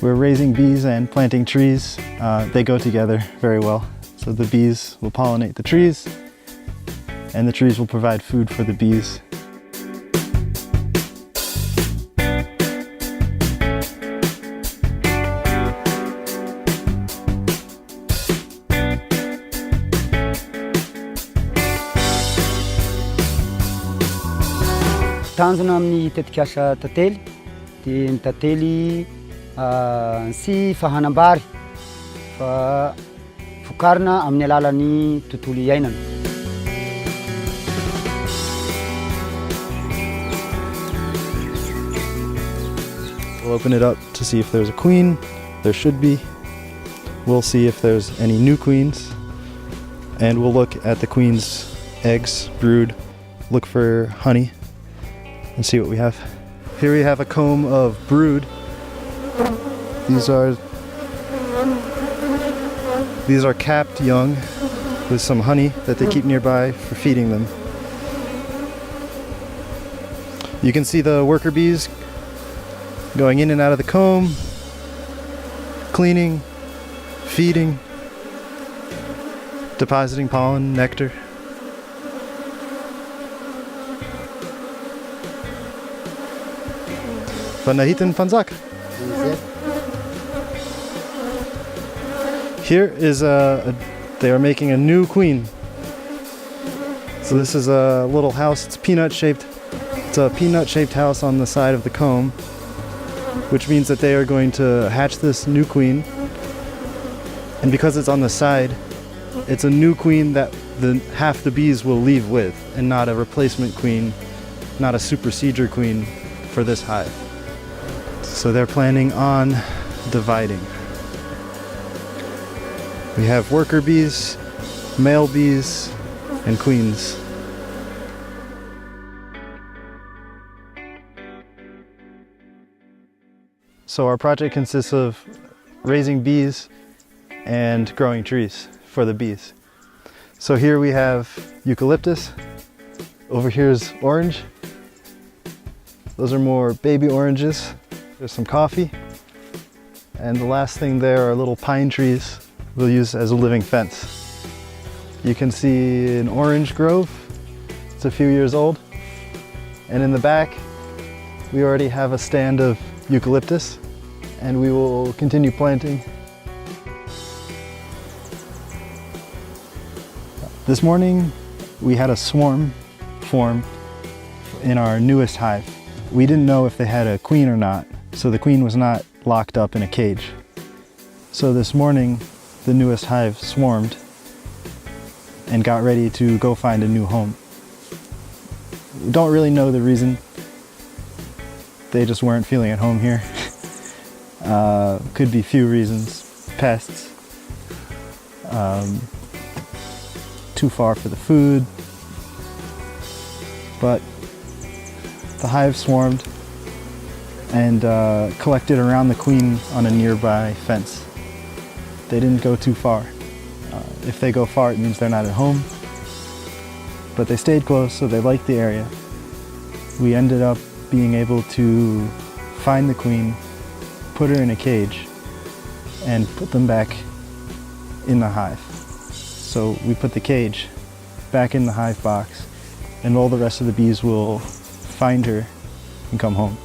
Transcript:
We're raising bees and planting trees. They go together very well. So the bees will pollinate the trees, and the trees will provide food for the bees. Tanjona amin'ny tetika asa tantely, dia ny tantely sy fahanambary fa vokarina amin'ny alalan'ny tontolo iainana. We'll open it up to see if there's a queen. There should be. We'll see if there's any new queens, and we'll look at the queen's eggs, brood, look for honey, and see what we have. Here we have a comb of brood. These are capped young with some honey that they keep nearby for feeding them. You can see the worker bees going in and out of the comb, cleaning, feeding, depositing pollen, nectar. Panahitan Panzak. Here is they are making a new queen. So this is a little house, it's peanut shaped. It's a peanut shaped house on the side of the comb, which means that they are going to hatch this new queen. And because it's on the side, it's a new queen that half the bees will leave with, and not a replacement queen, not a supersedure queen for this hive. So they're planning on dividing. We have worker bees, male bees, and queens. So our project consists of raising bees and growing trees for the bees. So here we have eucalyptus. Over here is orange. Those are more baby oranges. There's some coffee. And the last thing there are little pine trees we'll use as a living fence. You can see an orange grove. It's a few years old. And in the back, we already have a stand of eucalyptus, and we will continue planting. This morning, we had a swarm form in our newest hive. We didn't know if they had a queen or not, so the queen was not locked up in a cage. So this morning, the newest hive swarmed and got ready to go find a new home. We don't really know the reason. They just weren't feeling at home here. Could be few reasons. Pests, too far for the food, but the hive swarmed and collected around the queen on a nearby fence. They didn't go too far. If they go far, it means they're not at home, but they stayed close, so they liked the area. We ended up being able to find the queen, put her in a cage, and put them back in the hive. So we put the cage back in the hive box, and all the rest of the bees will find her and come home.